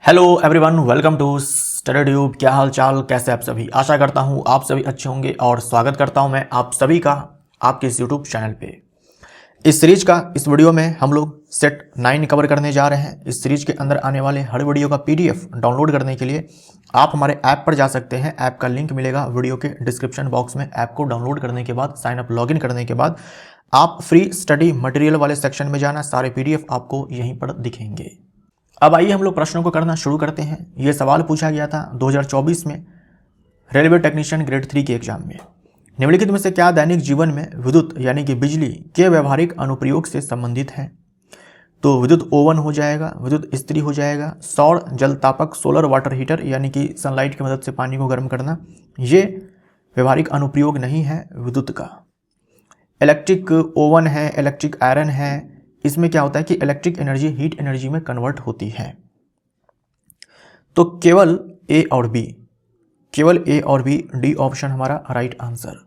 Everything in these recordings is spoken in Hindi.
Hello everyone, welcome to Study Tube. क्या हाल चाल, कैसे आप सभी? आशा करता हूँ आप सभी अच्छे होंगे और स्वागत करता हूँ मैं आप सभी का आपके इस यूट्यूब चैनल पे। इस सीरीज का इस वीडियो में हम लोग सेट 9 कवर करने जा रहे हैं। इस सीरीज के अंदर आने वाले हर वीडियो का पीडीएफ डाउनलोड करने के लिए आप हमारे ऐप पर जा सकते हैं। ऐप का लिंक मिलेगा वीडियो के डिस्क्रिप्शन बॉक्स में। ऐप को डाउनलोड करने के बाद साइन अप लॉगिन करने के बाद आप फ्री स्टडी मटेरियल वाले सेक्शन में जाना। सारे पीडीएफ आपको यहीं पर दिखेंगे। अब आइए हम लोग प्रश्नों को करना शुरू करते हैं। ये सवाल पूछा गया था 2024 में रेलवे टेक्नीशियन ग्रेड 3 के एग्जाम में। निम्नलिखित में से क्या दैनिक जीवन में विद्युत यानी कि बिजली के व्यवहारिक अनुप्रयोग से संबंधित है? तो विद्युत ओवन हो जाएगा, विद्युत इस्त्री हो जाएगा, सौर जल तापक सोलर वाटर हीटर यानी कि सनलाइट की मदद से पानी को गर्म करना, ये व्यवहारिक अनुप्रयोग नहीं है विद्युत का। इलेक्ट्रिक ओवन है, इलेक्ट्रिक आयरन है, इसमें क्या होता है कि इलेक्ट्रिक एनर्जी हीट एनर्जी में कन्वर्ट होती है। तो केवल ए और बी, डी ऑप्शन हमारा राइट आंसर।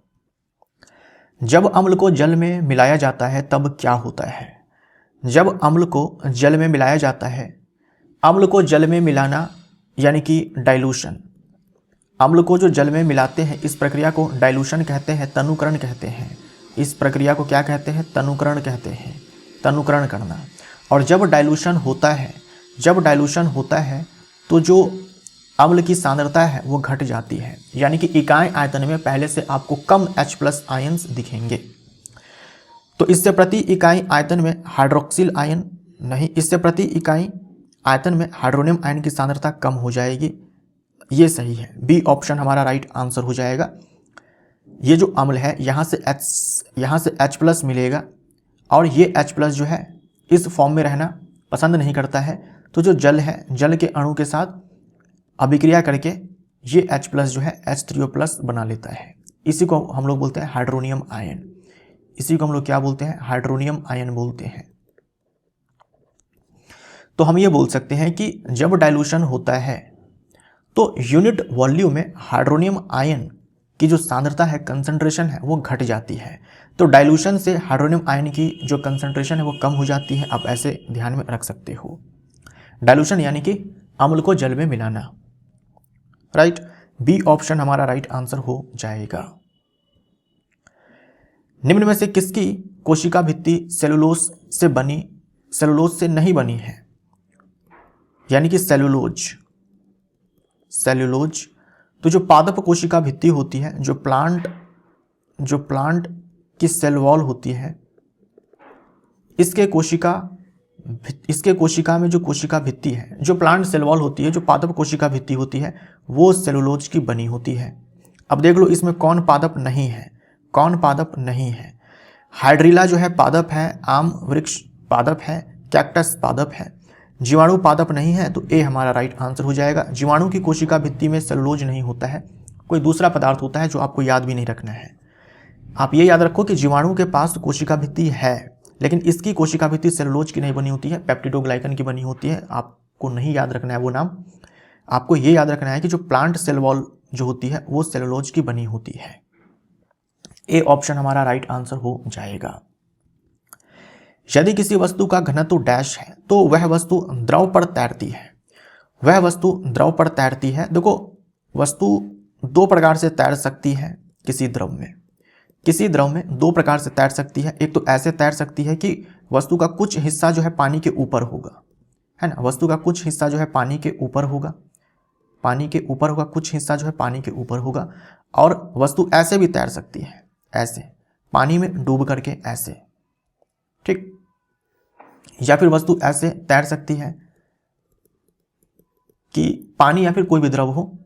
जब अम्ल को जल में मिलाया जाता है तब क्या होता है? जब अम्ल को जल में मिलाया जाता है, अम्ल को जल में मिलाना यानी कि डाइल्यूशन। अम्ल को जो जल में मिलाते हैं इस प्रक्रिया को डाइल्यूशन कहते हैं, तनुकरण कहते हैं। इस प्रक्रिया को क्या कहते हैं? तनुकरण कहते हैं, तनुकरण करना। और जब डाइल्यूशन होता है तो जो अम्ल की सांद्रता है वो घट जाती है, यानी कि इकाई आयतन में पहले से आपको कम H+ आयन्स दिखेंगे। तो इससे प्रति इकाई आयतन में हाइड्रोक्सिल आयन नहीं, इससे प्रति इकाई आयतन में हाइड्रोनियम आयन की सांद्रता कम हो जाएगी। ये सही है, बी ऑप्शन हमारा राइट आंसर हो जाएगा। ये जो अम्ल है यहाँ से H+ मिलेगा और ये H+ जो है इस फॉर्म में रहना पसंद नहीं करता है, तो जो जल है, जल के अणु के साथ अभिक्रिया करके ये H+ जो है H3O+ बना लेता है। इसी को हम लोग बोलते हैं हाइड्रोनियम आयन। इसी को हम लोग क्या बोलते हैं? हाइड्रोनियम आयन बोलते हैं। तो हम ये बोल सकते हैं कि जब डाइल्यूशन होता है तो यूनिट वॉल्यूम में हाइड्रोनियम आयन की जो सांद्रता है, कंसंट्रेशन है, वो घट जाती है। तो डाइल्यूशन से हाइड्रोनियम आयन की जो कंसंट्रेशन है वो कम हो जाती है। आप ऐसे ध्यान में रख सकते हो। डाइल्यूशन यानी कि अम्ल को जल में मिलाना। राइट, बी ऑप्शन हमारा राइट आंसर हो जाएगा। निम्न में से किसकी कोशिका भित्ति सेलुलोज से नहीं बनी है? यानी कि सेलुलोज। तो जो पादप कोशिका भित्ति होती है, जो प्लांट की सेल वॉल होती है, इसके कोशिका में जो कोशिका भित्ति है, जो प्लांट सेल वॉल होती है, जो पादप कोशिका भित्ति होती है, वो सेलुलोज की बनी होती है। अब देख लो इसमें कौन पादप नहीं है? हाइड्रिला जो है पादप है, आम वृक्ष पादप है, कैक्टस पादप है। जीवाणु पादप नहीं है, तो ए हमारा राइट आंसर हो जाएगा। जीवाणु की कोशिका भित्ति में सेलुलोज नहीं होता है, कोई दूसरा पदार्थ होता है जो आपको याद भी नहीं रखना है। आप ये याद रखो कि जीवाणु के पास कोशिका भित्ति है, लेकिन इसकी कोशिका भित्ति सेलुलोज की नहीं बनी होती है, पेप्टिडोग्लाइकन की बनी होती है। आपको नहीं याद रखना है वो नाम, आपको ये याद रखना है कि जो प्लांट सेल वॉल जो होती है वो सेलुलोज की बनी होती है। ए ऑप्शन हमारा राइट आंसर हो जाएगा। यदि किसी वस्तु का घनत्व डैश है तो वह वस्तु द्रव पर तैरती है। देखो, वस्तु दो प्रकार से तैर सकती है किसी द्रव में दो प्रकार से तैर सकती है। एक तो ऐसे तैर सकती है कि वस्तु का कुछ हिस्सा जो है पानी के ऊपर होगा, है ना, वस्तु का कुछ हिस्सा जो है पानी के ऊपर होगा, कुछ हिस्सा जो है पानी के ऊपर होगा। और वस्तु ऐसे भी तैर सकती है, ऐसे पानी में डूब करके, ऐसे, ठीक। या फिर वस्तु ऐसे तैर सकती है कि पानी या फिर कोई भी द्रव हो,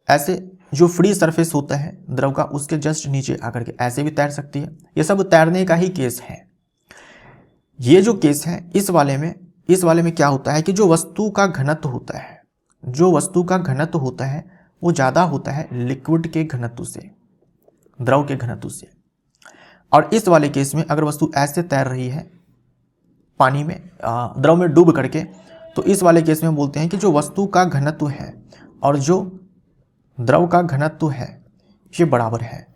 ऐसे जो फ्री सरफेस होता है द्रव का उसके जस्ट नीचे आकर के ऐसे भी तैर सकती है। ये सब तैरने का ही केस है। ये जो केस है इस वाले में क्या होता है कि जो वस्तु का घनत्व होता है वो ज़्यादा होता है लिक्विड के घनत्व से, द्रव के घनत्व से। और इस वाले केस में अगर वस्तु ऐसे तैर रही है पानी में, द्रव में डूब करके, तो इस वाले केस में बोलते हैं कि जो वस्तु का घनत्व है और जो द्रव का घनत्व है ये बराबर है।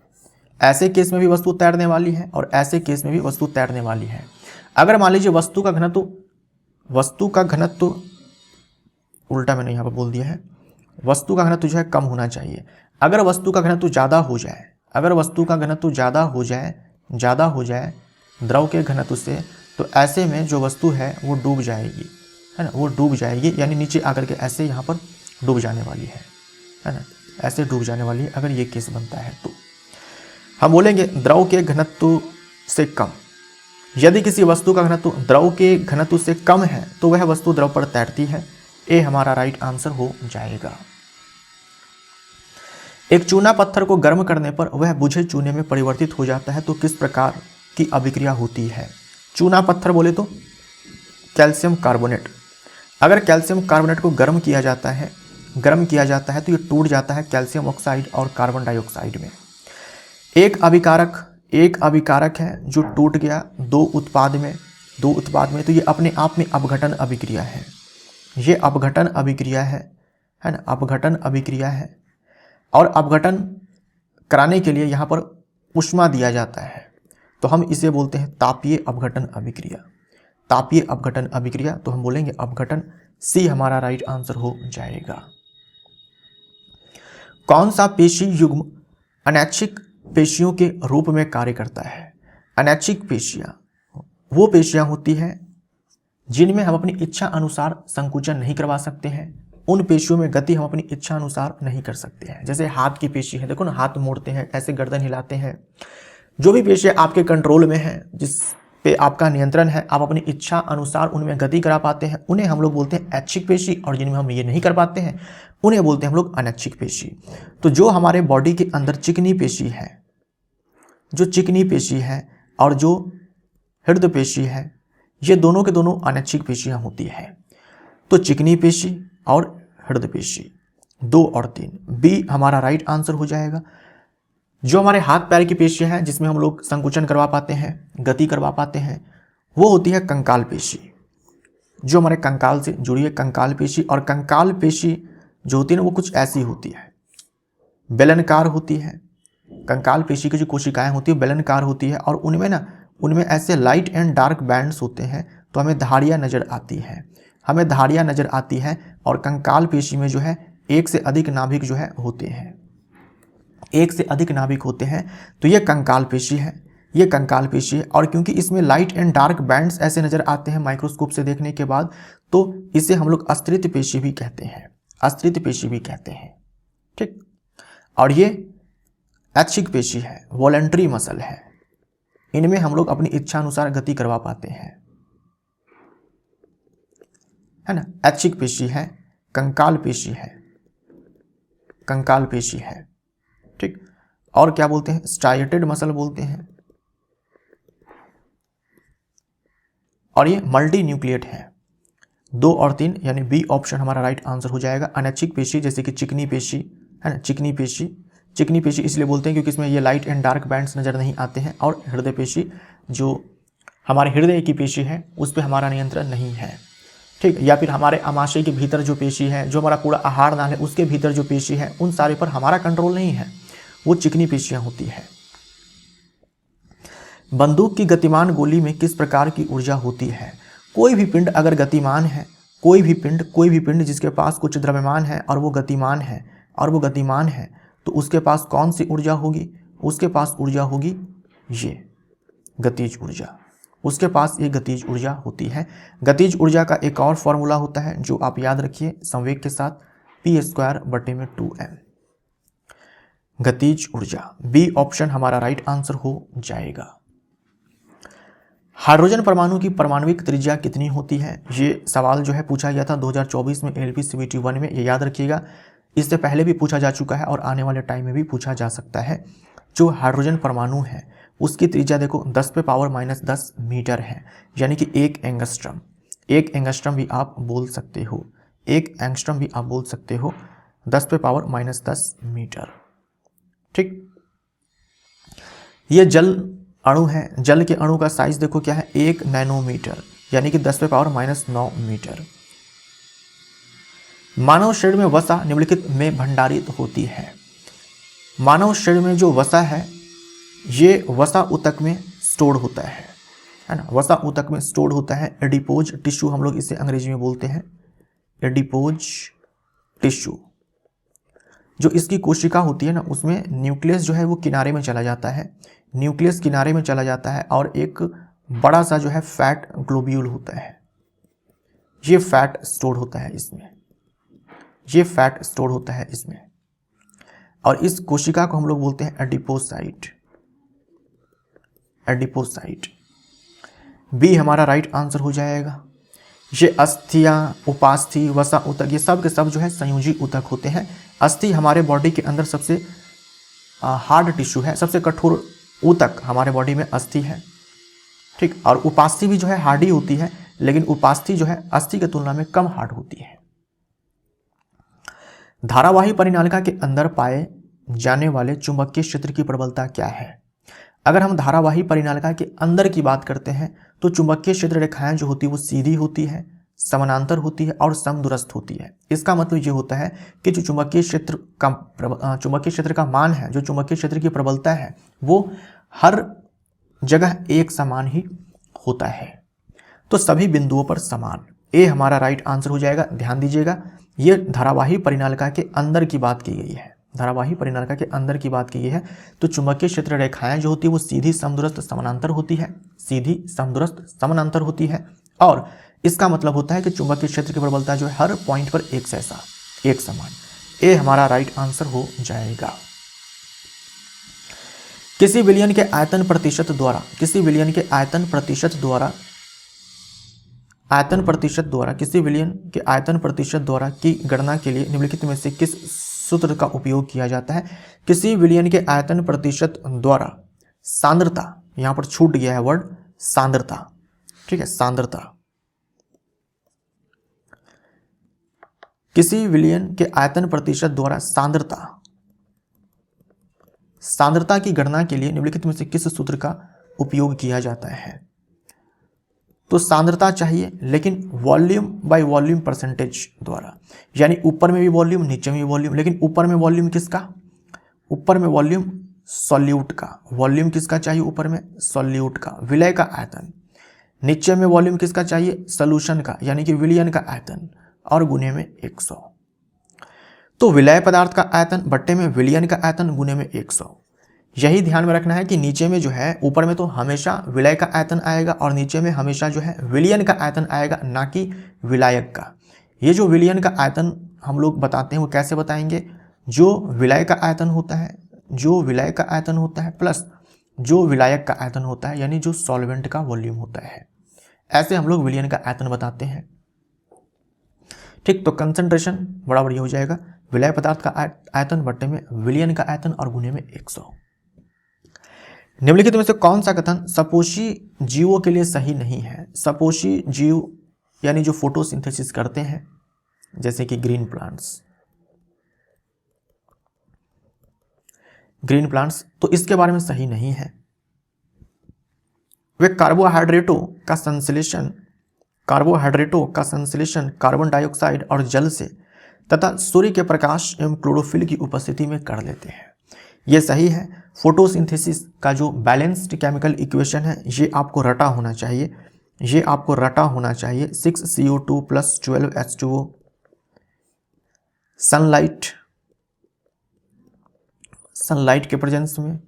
ऐसे केस में भी वस्तु तैरने वाली है और ऐसे केस में भी वस्तु तैरने वाली है। अगर मान लीजिए वस्तु का घनत्व उल्टा मैंने यहाँ पर बोल दिया है, वस्तु का घनत्व जो है कम होना चाहिए। अगर वस्तु का घनत्व ज़्यादा हो जाए, अगर वस्तु का घनत्व ज़्यादा हो जाए द्रव के घनत्व से, तो ऐसे में जो वस्तु है वो डूब जाएगी, है ना, वो डूब जाएगी, यानी नीचे आकर के ऐसे यहाँ पर डूब जाने वाली है ना, ऐसे डूब जाने वाली है अगर ये केस बनता है तो। हम बोलेंगे द्रव के घनत्व से कम। यदि किसी वस्तु का घनत्व द्रव के घनत्व से कम है तो वह वस्तु द्रव पर तैरती है। ए हमारा राइट आंसर हो जाएगा। एक चूना पत्थर को गर्म करने पर वह बुझे चूने में परिवर्तित हो जाता है, तो किस प्रकार की अभिक्रिया होती है? चूना पत्थर बोले तो कैल्शियम कार्बोनेट। अगर कैल्शियम कार्बोनेट को गर्म किया जाता है तो ये टूट जाता है कैल्शियम ऑक्साइड और कार्बन डाइऑक्साइड में। एक अभिकारक है जो टूट गया दो उत्पाद में, तो ये अपने आप में अपघटन अभिक्रिया है। ये अपघटन अभिक्रिया है ना, अपघटन अभिक्रिया है। और अपघटन कराने के लिए यहाँ पर ऊष्मा दिया जाता है, तो हम इसे बोलते हैं तापीय अपघटन अभिक्रिया। तापीय अपघटन अभिक्रिया, तो हम बोलेंगे अपघटन। सी हमारा राइट आंसर हो जाएगा। कौन सा पेशी युग्म अनैच्छिक पेशियों के रूप में कार्य करता है? अनैच्छिक पेशियां वो पेशियां होती हैं जिनमें हम अपनी इच्छा अनुसार संकुचन नहीं करवा सकते हैं। उन पेशियों में गति हम अपनी इच्छा अनुसार नहीं कर सकते हैं। जैसे हाथ की पेशी है, देखो ना, हाथ मोड़ते हैं, ऐसे गर्दन हिलाते हैं। जो भी पेशियां आपके कंट्रोल में है, जिस पे आपका नियंत्रण है, आप अपनी इच्छा अनुसार उनमें गति करा पाते हैं, उन्हें हम लोग बोलते हैं ऐच्छिक पेशी। और जिनमें हम ये नहीं कर पाते हैं उन्हें बोलते हैं हम लोग अनैच्छिक पेशी। तो जो हमारे बॉडी के अंदर चिकनी पेशी है, जो चिकनी पेशी है और जो हृदय पेशी है, ये दोनों के दोनों अनैच्छिक पेशियां होती है। तो चिकनी पेशी और हृदय पेशी 2 और 3, बी हमारा राइट आंसर हो जाएगा। जो हमारे हाथ पैर की पेशियां हैं जिसमें हम लोग संकुचन करवा पाते हैं, गति करवा पाते हैं, वो होती है कंकाल पेशी, जो हमारे कंकाल से जुड़ी है, कंकाल पेशी। और कंकाल पेशी जो होती है ना, वो कुछ ऐसी होती है, बेलनकार होती है। कंकाल पेशी की जो कोशिकाएं होती है बेलनकार होती है, और उनमें ऐसे लाइट एंड डार्क बैंड्स होते हैं, तो हमें धारियां नजर आती है। और कंकाल पेशी में जो है एक से अधिक नाभिक जो है होते हैं, तो ये कंकाल पेशी है। और क्योंकि इसमें लाइट एंड डार्क बैंड्स ऐसे नजर आते हैं माइक्रोस्कोप से देखने के बाद, तो इसे हम लोग अस्त्रित पेशी भी कहते हैं, ठीक। और ये ऐच्छिक पेशी है, वॉलंटरी मसल है, इनमें हम लोग अपनी इच्छा अनुसार गति करवा पाते हैं, है ना। ऐच्छिक पेशी है, कंकाल पेशी है, ठीक। और क्या बोलते हैं? स्ट्राइएटेड मसल बोलते हैं। और ये मल्टी न्यूक्लिएट है। 2 और 3 यानी बी ऑप्शन हमारा राइट आंसर हो जाएगा। अनैच्छिक पेशी जैसे कि चिकनी पेशी है ना, चिकनी पेशी इसलिए बोलते हैं क्योंकि इसमें ये लाइट एंड डार्क बैंड्स नजर नहीं आते हैं। और हृदय पेशी जो हमारे हृदय की पेशी है उस पर हमारा नियंत्रण नहीं है, ठीक। या फिर हमारे आमाशय के भीतर जो पेशी है, जो हमारा पूरा आहार नाल है उसके भीतर जो पेशी है, उन सारे पर हमारा कंट्रोल नहीं है, वो चिकनी पेशियां होती है। बंदूक की गतिमान गोली में किस प्रकार की ऊर्जा होती है? कोई भी पिंड अगर गतिमान है, कोई भी पिंड जिसके पास कुछ द्रव्यमान है और वो गतिमान है, तो उसके पास कौन सी ऊर्जा होगी? उसके पास ऊर्जा होगी ये गतिज ऊर्जा। उसके पास ये गतिज ऊर्जा होती है। गतिज ऊर्जा का एक और फॉर्मूला होता है जो आप याद रखिए संवेग के साथ, p²/2m। गतिज ऊर्जा, बी ऑप्शन हमारा राइट आंसर हो जाएगा। हाइड्रोजन परमाणु की परमाणविक त्रिज्या कितनी होती है? ये सवाल जो है पूछा गया था 2024 में LPCVT 1 में, ये याद रखिएगा। इससे पहले भी पूछा जा चुका है और आने वाले टाइम में भी पूछा जा सकता है। जो हाइड्रोजन परमाणु है उसकी त्रिज्या देखो 10⁻⁻10 मीटर है, यानी कि 1 एंगस्ट्रम भी आप बोल सकते हो, 10⁻⁻10 मीटर, ठीक। ये जल अणु है, जल के अणु का साइज देखो क्या है, 1 नैनोमीटर, यानी कि 10⁻⁹ मीटर। मानव शरीर में वसा निम्नलिखित में भंडारित होती है। मानव शरीर में जो वसा है ये वसा ऊतक में स्टोर होता है ना, वसा ऊतक में स्टोर होता है। एडिपोज टिश्यू हम लोग इसे अंग्रेजी में बोलते हैं, एडिपोज टिश्यू। जो इसकी कोशिका होती है ना, उसमें न्यूक्लियस जो है वो किनारे में चला जाता है, न्यूक्लियस किनारे में चला जाता है और एक बड़ा सा जो है फैट ग्लोब्यूल होता है, ये फैट स्टोर होता है इसमें, ये फैट स्टोर होता है इसमें, और इस कोशिका को हम लोग बोलते हैं एडिपोसाइट। एडिपोसाइट बी हमारा राइट आंसर हो जाएगा। ये अस्थियां, उपास्थि, वसा ऊतक, ये सब के सब जो है संयोजी ऊतक होते हैं। अस्थि हमारे बॉडी के अंदर सबसे हार्ड टिश्यू है, सबसे कठोर ऊतक हमारे बॉडी में अस्थि है, ठीक। और उपास्थि भी जो है हार्ड ही होती है, लेकिन उपास्थि जो है अस्थि की तुलना में कम हार्ड होती है। धारावाही परिनालिका के अंदर पाए जाने वाले चुंबकीय क्षेत्र की प्रबलता क्या है? अगर हम धारावाही परिनालिका के अंदर की बात करते हैं तो चुंबकीय क्षेत्र रेखाएं जो होती है वो सीधी होती है, समानांतर होती है और समदूरस्थ होती है। इसका मतलब ये होता है कि जो चुंबकीय क्षेत्र का मान है, जो चुंबकीय क्षेत्र की प्रबलता है, वो हर जगह एक समान ही होता है, तो सभी बिंदुओं पर समान। ए हमारा राइट आंसर हो जाएगा। ध्यान दीजिएगा, ये धारावाही परिनालिका के अंदर की बात की गई है, धारावाही परिनालिका के अंदर की बात की गई है। तो चुंबकीय क्षेत्र रेखाएं जो होती है वो सीधी, समदूरस्थ, समानांतर होती है, सीधी, समदूरस्थ, समानांतर होती है, और इसका मतलब होता है कि चुंबकीय क्षेत्र की प्रबलता जो है हर पॉइंट पर एक जैसा, एक समान। ए हमारा राइट आंसर हो जाएगा। किसी विलयन के आयतन प्रतिशत द्वारा, किसी विलयन के आयतन प्रतिशत द्वारा, किसी विलयन के आयतन प्रतिशत द्वारा की गणना के लिए निम्नलिखित में से किस सूत्र का उपयोग किया जाता है? किसी विलयन के आयतन प्रतिशत द्वारा सांद्रता, यहां पर छूट गया है वर्ड सांद्रता, ठीक है, सांद्रता। किसी विलयन के आयतन प्रतिशत द्वारा सांद्रता की गणना के लिए निम्नलिखित में से किस सूत्र का उपयोग किया जाता है? तो सांद्रता चाहिए, लेकिन वॉल्यूम बाय वॉल्यूम परसेंटेज द्वारा, यानी ऊपर में भी वॉल्यूम, नीचे में भी वॉल्यूम, लेकिन ऊपर में वॉल्यूम किसका? ऊपर में वॉल्यूम सॉल्यूट का। वॉल्यूम किसका चाहिए ऊपर में? सॉल्यूट का, विलय का आयतन। नीचे में वॉल्यूम किसका चाहिए? सॉल्यूशन का, यानी कि विलयन का आयतन, और गुने में 100। तो विलय पदार्थ का आयतन बट्टे में विलयन का आयतन गुने में 100। यही ध्यान में रखना है कि नीचे में जो है, ऊपर में तो हमेशा विलय का आयतन आएगा और नीचे में हमेशा जो है विलयन का आयतन आएगा, ना कि विलायक का। ये जो विलयन का आयतन हम लोग बताते हैं वो कैसे बताएंगे? जो विलय का आयतन होता है, जो विलय का आयतन होता है प्लस जो विलायक का आयतन होता है, यानी जो सॉल्वेंट का वॉल्यूम होता है, ऐसे हम लोग विलयन का आयतन बताते हैं, ठीक। तो कंसंट्रेशन बराबर ये हो जाएगा विलय पदार्थ का आयतन बट्टे में विलयन का आयतन और गुने में 100। निम्नलिखित में से कौन सा कथन सपोषी जीवों के लिए सही नहीं है? सपोषी जीव यानी जो फोटोसिंथेसिस करते हैं, जैसे कि ग्रीन प्लांट्स, तो इसके बारे में सही नहीं है। वे कार्बोहाइड्रेटों का संश्लेषण कार्बन डाइऑक्साइड और जल से तथा सूर्य के प्रकाश एवं क्लोरोफिल की उपस्थिति में कर लेते हैं। ये सही है। फोटोसिंथेसिस का जो बैलेंस्ड केमिकल इक्वेशन है, ये आपको रटा होना चाहिए, 6CO2 + 12H2O, सनलाइट के प्रेजेंस में,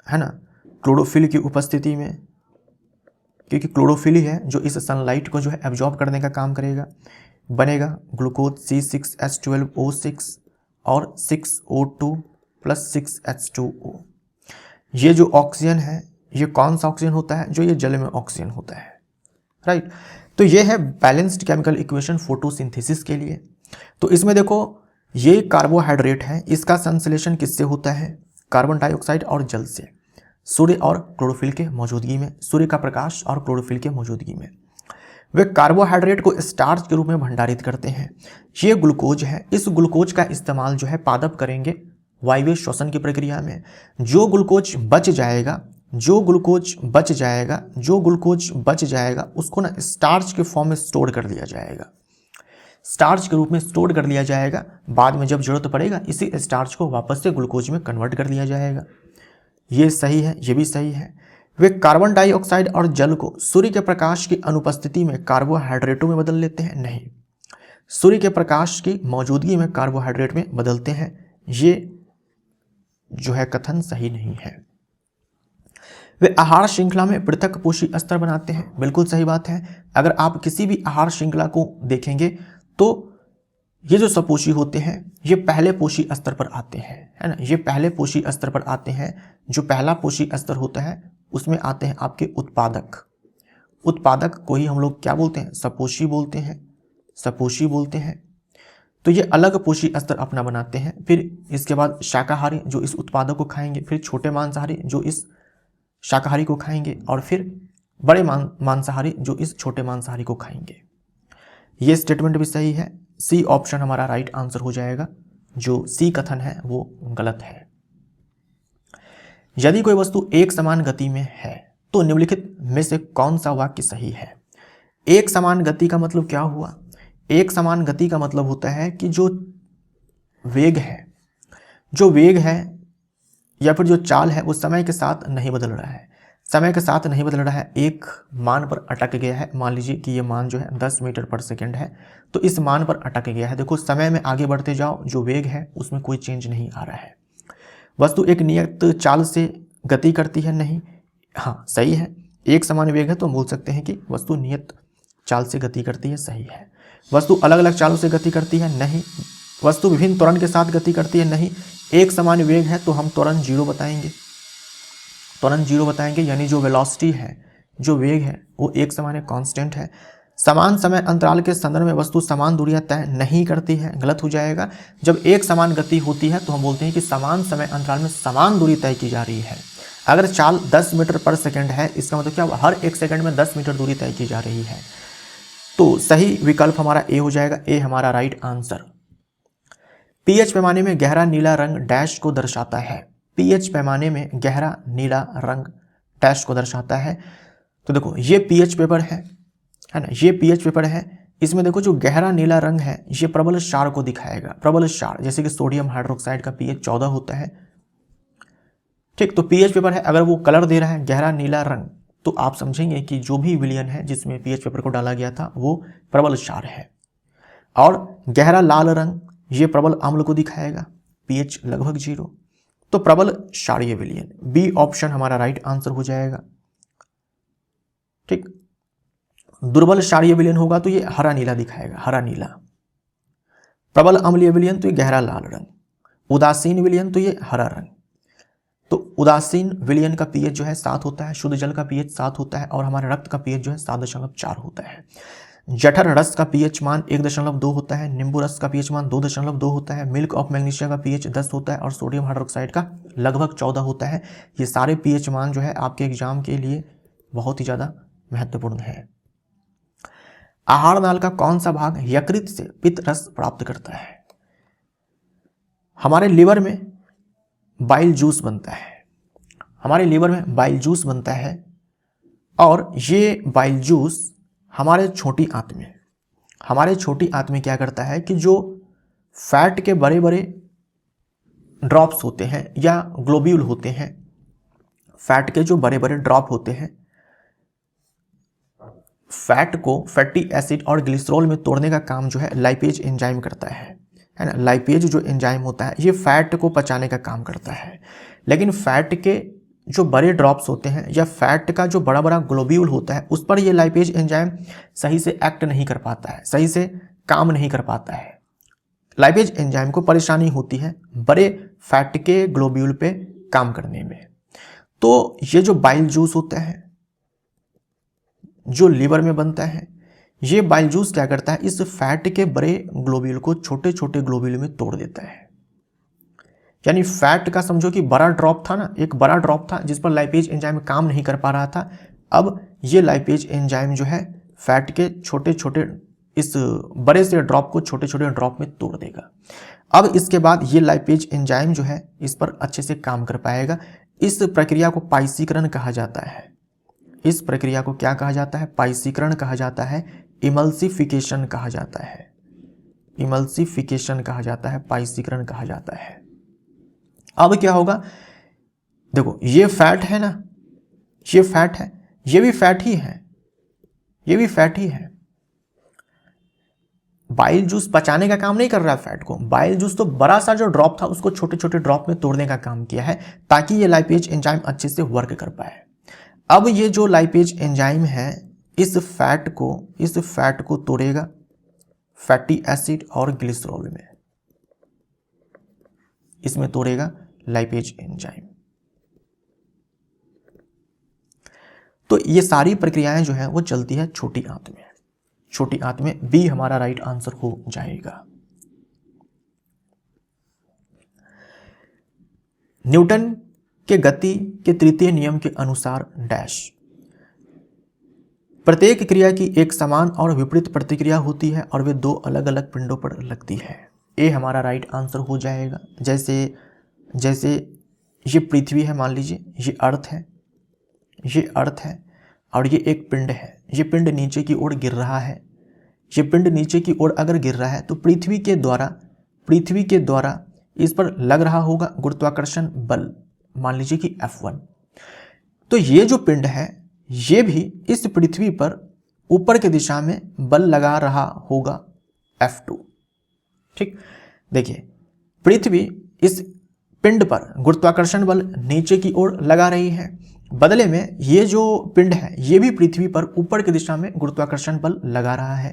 है ना, क्लोरोफिल की उपस्थिति में, क्योंकि क्लोरोफिल ही है जो इस सनलाइट को जो है एब्जॉर्ब करने का काम करेगा, बनेगा ग्लूकोज C6H12O6 और 6O2 + 6H2O। ये जो ऑक्सीजन है, ये कौन सा ऑक्सीजन होता है? जो ये जल में ऑक्सीजन होता है, राइट। तो ये है बैलेंस्ड केमिकल इक्वेशन फोटोसिंथेसिस के लिए। तो इसमें देखो, ये कार्बोहाइड्रेट है, इसका संश्लेषण किससे होता है? कार्बन डाइऑक्साइड और जल से, सूर्य और क्लोरोफिल के मौजूदगी में, सूर्य का प्रकाश और क्लोरोफिल के मौजूदगी में। वे कार्बोहाइड्रेट को स्टार्च के रूप में भंडारित करते हैं। ये ग्लूकोज है, इस ग्लूकोज का इस्तेमाल जो है पादप करेंगे वायवीय श्वसन की प्रक्रिया में। जो ग्लूकोज बच जाएगा उसको ना स्टार्च के फॉर्म में स्टोर कर लिया जाएगा, स्टार्च के रूप में स्टोर कर लिया जाएगा। बाद में जब जरूरत पड़ेगा इसी स्टार्च को वापस से ग्लूकोज में कन्वर्ट कर लिया जाएगा। ये सही है, ये भी सही है। वे कार्बन डाइऑक्साइड और जल को सूर्य के प्रकाश की अनुपस्थिति में कार्बोहाइड्रेटों में बदल लेते हैं? नहीं, सूर्य के प्रकाश की मौजूदगी में कार्बोहाइड्रेट में बदलते हैं, ये जो है कथन सही नहीं है। वे आहार श्रृंखला में पृथक पोषी स्तर बनाते हैं, बिल्कुल सही बात है। अगर आप किसी भी आहार श्रृंखला को देखेंगे तो ये जो सपोषी होते हैं ये पहले पोषी स्तर पर आते हैं, है ना, ये पहले पोषी स्तर पर आते हैं। जो पहला पोषी स्तर होता है उसमें आते हैं आपके उत्पादक। उत्पादक को ही हम लोग क्या बोलते हैं, सपोषी बोलते हैं, सपोषी बोलते हैं। तो ये अलग पोषी स्तर अपना बनाते हैं। फिर इसके बाद शाकाहारी जो इस उत्पादक को खाएंगे, फिर छोटे मांसाहारी जो इस शाकाहारी को खाएंगे, और फिर बड़े मांसाहारी जो इस छोटे मांसाहारी को खाएंगे। ये स्टेटमेंट भी सही है, सी ऑप्शन हमारा राइट आंसर हो जाएगा। जो सी कथन है वो गलत है। यदि कोई वस्तु एक समान गति में है तो निम्नलिखित में से कौन सा वाक्य सही है। एक समान गति का मतलब क्या हुआ, एक समान गति का मतलब होता है कि जो वेग है, जो वेग है या फिर जो चाल है वो समय के साथ नहीं बदल रहा है, समय के साथ नहीं बदल रहा है, एक मान पर अटक गया है। मान लीजिए कि ये मान जो है 10 मीटर पर सेकंड है, तो इस मान पर अटक गया है। देखो समय में आगे बढ़ते जाओ, जो वेग है उसमें कोई चेंज नहीं आ रहा है। वस्तु एक नियत चाल से गति करती है, नहीं, हाँ सही है। एक समान वेग है तो बोल सकते हैं कि वस्तु नियत चाल से गति करती है, सही है। वस्तु अलग अलग चालों से गति करती है, नहीं। वस्तु विभिन्न त्वरण के साथ गति करती है, नहीं। एक समान वेग है तो हम त्वरण जीरो बताएंगे, त्वरण जीरो बताएंगे, यानी जो वेलोसिटी है, जो वेग है वो एक समान है, कांस्टेंट है। समान समय अंतराल के संदर्भ में वस्तु समान दूरियां तय नहीं करती है, गलत हो जाएगा। जब एक समान गति होती है तो हम बोलते हैं कि समान समय अंतराल में समान दूरी तय की जा रही है। अगर चाल 10 मीटर पर सेकंड है, इसका मतलब क्या, हर एक सेकंड में 10 मीटर दूरी तय की जा रही है। तो सही विकल्प हमारा ए हो जाएगा, ए हमारा राइट आंसर। पीएच पैमाने में गहरा नीला रंग डैश को दर्शाता है। पीएच पैमाने में गहरा नीला रंग डैश को दर्शाता है। तो देखो ये पीएच पेपर है ना, ये पीएच पेपर है। इसमें देखो जो गहरा नीला रंग है ये प्रबल क्षार को दिखाएगा, प्रबल क्षार, जैसे कि सोडियम हाइड्रोक्साइड का पीएच 14 होता है, ठीक। तो पीएच पेपर है, अगर वो कलर दे रहा है गहरा नीला रंग, तो आप समझेंगे कि जो भी विलयन है जिसमें पीएच पेपर को डाला गया था वो प्रबल क्षार है। और गहरा लाल रंग ये प्रबल अम्ल को दिखाएगा, पीएच लगभग 0, तो प्रबल क्षारीय विलयन, बी ऑप्शन हमारा राइट आंसर हो जाएगा, ठीक। दुर्बल क्षारीय विलयन होगा तो ये हरा नीला दिखाएगा, हरा नीला। प्रबल अम्लीय विलयन तो ये गहरा लाल रंग। उदासीन विलयन तो ये हरा रंग। तो उदासीन विलयन का पीएच जो है 7 होता है, शुद्ध जल का पीएच 7 होता है, और हमारे रक्त का पीएच जो है 7.4 होता है। जठर रस का पीएच मान 1.2 होता है, नींबू रस का पीएच मान 2.2 होता है, मिल्क ऑफ मैग्नीशिया का पीएच 10 होता है, और सोडियम हाइड्रोक्साइड का लगभग 14 होता है। ये सारे पीएच मान जो है आपके एग्जाम के लिए बहुत ही ज़्यादा महत्वपूर्ण है। आहार नाल का कौन सा भाग यकृत से पित्त रस प्राप्त करता है। हमारे लीवर में बाइल जूस बनता है, हमारे लीवर में बाइल जूस बनता है, और ये बाइल जूस हमारे छोटी आंत में, हमारे छोटी आंत में क्या करता है कि जो फैट के बड़े बड़े ड्रॉप्स होते हैं या ग्लोब्यूल होते हैं, फैट के जो बड़े बड़े ड्रॉप होते हैं, फैट को फैटी एसिड और ग्लिसरॉल में तोड़ने का काम जो है लाइपेज एंजाइम करता है ना। लाइपेज जो एंजाइम होता है ये फैट को पचाने का काम करता है, लेकिन फैट के जो बड़े ड्रॉप्स होते हैं या फैट का जो बड़ा बड़ा ग्लोब्यूल होता है उस पर ये लाइपेज एंजाइम सही से एक्ट नहीं कर पाता है, सही से काम नहीं कर पाता है। लाइपेज एंजाइम को परेशानी होती है बड़े फैट के ग्लोब्यूल पे काम करने में। तो ये जो बाइल जूस होता है जो लीवर में बनता है, ये बाइल जूस क्या करता है, इस फैट के बड़े ग्लोब्यूल को छोटे छोटे ग्लोब्यूल में तोड़ देता है। यानी फैट का समझो कि बड़ा ड्रॉप था ना, एक बड़ा ड्रॉप था जिस पर लाइपेज एंजाइम काम नहीं कर पा रहा था। अब ये लाइपेज एंजाइम जो है फैट के छोटे छोटे इस बड़े से ड्रॉप को छोटे छोटे ड्रॉप में तोड़ देगा। अब इसके बाद ये लाइपेज एंजाइम जो है इस पर अच्छे से काम कर पाएगा। इस प्रक्रिया को पाइसीकरण कहा जाता है। इस प्रक्रिया को क्या कहा जाता है, पाइसीकरण कहा जाता है, इमल्सिफिकेशन कहा जाता है, इमल्सिफिकेशन कहा जाता है, पाइसीकरण कहा जाता है। अब क्या होगा, देखो ये फैट है ना, ये फैट है, ये भी फैट ही है, ये भी फैट ही है। बाइल जूस पचाने का काम नहीं कर रहा है फैट को, बाइल जूस तो बड़ा सा जो ड्रॉप था उसको छोटे छोटे ड्रॉप में तोड़ने का काम किया है ताकि ये लाइपेज एंजाइम अच्छे से वर्क कर पाए। अब ये जो लाइपेज एंजाइम है इस फैट को तोड़ेगा फैटी एसिड और ग्लिसरॉल में, इसमें तोड़ेगा लाइपेज एंजाइम। तो ये सारी प्रक्रियाएं जो है वो चलती है छोटी आंत में। छोटी आंत में बी हमारा राइट आंसर हो जाएगा। न्यूटन के गति के तृतीय नियम के अनुसार डैश, प्रत्येक क्रिया की एक समान और विपरीत प्रतिक्रिया होती है और वे दो अलग अलग पिंडों पर लगती है। ए हमारा राइट आंसर हो जाएगा। जैसे ये पृथ्वी है, मान लीजिए ये अर्थ है और ये एक पिंड है। ये पिंड नीचे की ओर गिर रहा है। ये पिंड नीचे की ओर अगर गिर रहा है तो पृथ्वी के द्वारा इस पर लग रहा होगा गुरुत्वाकर्षण बल, मान लीजिए कि F1। तो ये जो पिंड है ये भी इस पृथ्वी पर ऊपर की दिशा में बल लगा रहा होगा F2। ठीक, देखिए पृथ्वी इस पिंड पर गुरुत्वाकर्षण बल नीचे की ओर लगा रही है, बदले में ये जो पिंड है ये भी पृथ्वी पर ऊपर की दिशा में गुरुत्वाकर्षण बल लगा रहा है।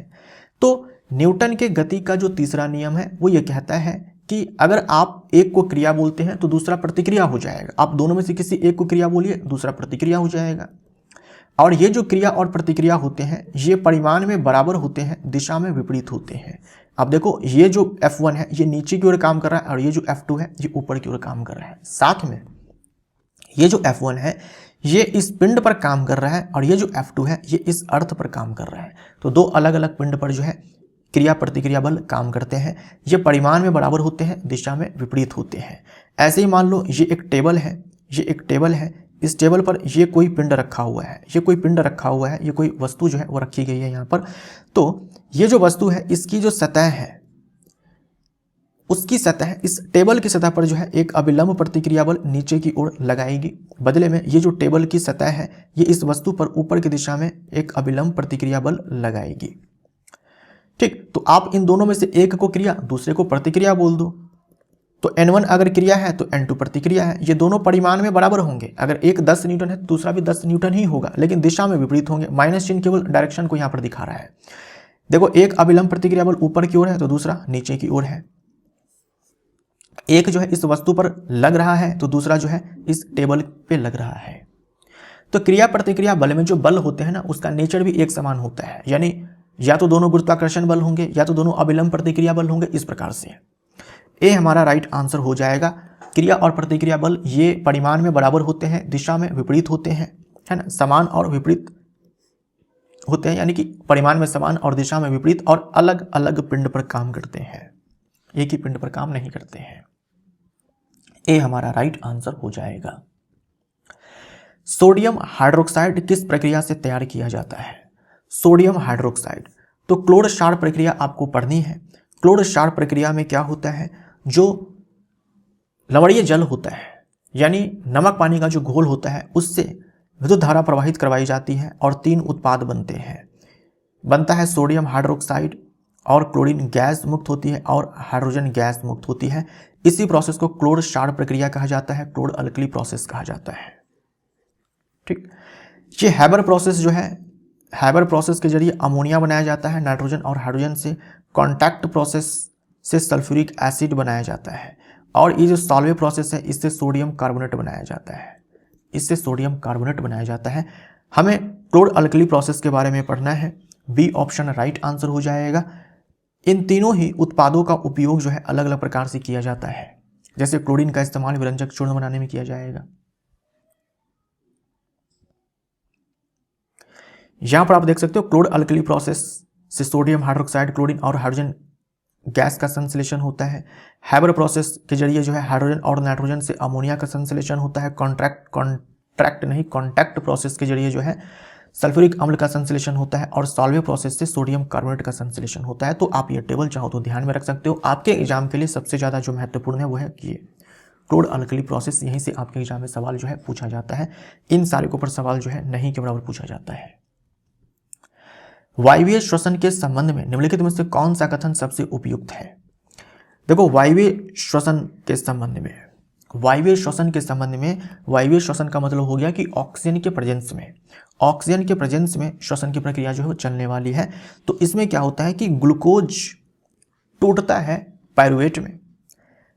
तो न्यूटन के गति का जो तीसरा नियम है वो ये कहता है कि अगर आप एक को क्रिया बोलते हैं तो दूसरा प्रतिक्रिया हो जाएगा। आप दोनों में से किसी एक को क्रिया बोलिए, दूसरा प्रतिक्रिया हो जाएगा। और ये जो क्रिया और प्रतिक्रिया होते हैं ये परिमाण में बराबर होते हैं, दिशा में विपरीत होते हैं। अब देखो ये जो F1 है ये नीचे की ओर काम कर रहा है और ये जो F2 है ये ऊपर की ओर काम कर रहा है। साथ में ये जो F1 है ये इस पिंड पर काम कर रहा है और ये जो F2 है ये इस अर्थ पर काम कर रहा है। तो दो अलग अलग पिंड पर जो है क्रिया प्रतिक्रिया बल काम करते हैं। ये परिमाण में बराबर होते हैं, दिशा में विपरीत होते हैं। ऐसे ही मान लो ये एक टेबल है, इस टेबल पर ये कोई पिंड रखा हुआ है, ये कोई वस्तु जो है वो रखी गई है यहाँ पर। तो ये जो वस्तु है इसकी जो सतह है उसकी सतह इस टेबल की सतह पर जो है एक अभिलंब प्रतिक्रिया बल नीचे की ओर लगाएगी। बदले में ये जो टेबल की सतह है ये इस वस्तु पर ऊपर की दिशा में एक अभिलंब प्रतिक्रिया बल लगाएगी। ठीक, तो आप इन दोनों में से एक को क्रिया दूसरे को प्रतिक्रिया बोल दो। तो N1 अगर क्रिया है तो N2 प्रतिक्रिया है। ये दोनों परिमाण में बराबर होंगे। अगर एक 10 न्यूटन है तो दूसरा भी 10 न्यूटन ही होगा, लेकिन दिशा में विपरीत होंगे। माइनस चिन्ह केवल डायरेक्शन को यहाँ पर दिखा रहा है। देखो एक अभिलंब प्रतिक्रिया बल ऊपर की ओर है तो दूसरा नीचे की ओर है। एक जो है इस वस्तु पर लग रहा है तो दूसरा जो है इस टेबल पे लग रहा है। तो क्रिया प्रतिक्रिया बल में जो बल होते हैं ना उसका नेचर भी एक समान होता है, यानी या तो दोनों गुरुत्वाकर्षण बल होंगे या तो दोनों अभिलंब प्रतिक्रिया बल होंगे। इस प्रकार से ए हमारा राइट आंसर हो जाएगा। क्रिया और प्रतिक्रिया बल ये परिमाण में बराबर होते हैं, दिशा में विपरीत होते हैं, है ना, समान और विपरीत होते हैं, यानी कि परिमाण में समान और दिशा में विपरीत, और अलग अलग पिंड पर काम करते हैं, एक ही पिंड पर काम नहीं करते हैं। ए हमारा राइट आंसर हो जाएगा। सोडियम हाइड्रोक्साइड किस प्रक्रिया से तैयार किया जाता है? सोडियम हाइड्रोक्साइड, तो क्लोर क्षार प्रक्रिया आपको पढ़नी है। क्लोर क्षार प्रक्रिया में क्या होता है, जो लवणीय जल होता है यानी नमक पानी का जो घोल होता है उससे विद्युत धारा प्रवाहित करवाई जाती है और तीन उत्पाद बनते हैं। बनता है सोडियम हाइड्रोक्साइड और क्लोरीन गैस मुक्त होती है और हाइड्रोजन गैस मुक्त होती है। इसी प्रोसेस को क्लोर क्षार प्रक्रिया कहा जाता है, क्लोर अल्कली प्रोसेस कहा जाता है। ठीक, ये हैबर प्रोसेस जो है, हैबर प्रोसेस के जरिए अमोनिया बनाया जाता है नाइट्रोजन और हाइड्रोजन से। कॉन्टैक्ट प्रोसेस से सल्फ्यूरिक एसिड बनाया जाता है। और ये जो सॉल्वे प्रोसेस है इससे सोडियम कार्बोनेट बनाया जाता है, इससे सोडियम कार्बोनेट बनाया जाता है। हमें क्लोर अल्कली प्रोसेस के बारे में पढ़ना है। बी ऑप्शन राइट आंसर हो जाएगा। इन तीनों ही उत्पादों का उपयोग जो है अलग अलग प्रकार से किया जाता है। जैसे क्लोरीन का इस्तेमाल व्यंजक चूर्ण बनाने में किया जाएगा। यहां पर आप देख सकते हो क्लोर अल्कली प्रोसेस से सोडियम हाइड्रोक्साइड, क्लोरीन और हाइड्रोजन गैस का संश्लेषण होता है। हैबर प्रोसेस के जरिए जो है हाइड्रोजन और नाइट्रोजन से अमोनिया का संश्लेषण होता है। कॉन्टैक्ट प्रोसेस के जरिए जो है सल्फ्यूरिक अम्ल का संश्लेषण होता है। और सॉल्वे प्रोसेस से सोडियम कार्बोनेट का संश्लेषण होता है। तो आप ये टेबल चाहो तो ध्यान में रख सकते हो। आपके एग्जाम के लिए सबसे ज़्यादा जो महत्वपूर्ण है वो है कि क्लोर अल्कली प्रोसेस, यहीं से आपके एग्जाम में सवाल जो है पूछा जाता है। इन सारे के ऊपर सवाल जो है नहीं के बराबर पूछा जाता है। वायवीय श्वसन के संबंध में निम्नलिखित में से कौन सा कथन सबसे उपयुक्त है? देखो, वायवीय श्वसन के संबंध में, वायवीय श्वसन के संबंध में, वायवीय श्वसन का मतलब हो गया कि ऑक्सीजन के प्रेजेंस में, ऑक्सीजन के प्रेजेंस में श्वसन की प्रक्रिया जो है वो चलने वाली है। तो इसमें क्या होता है कि ग्लूकोज टूटता है पायरुवेट में,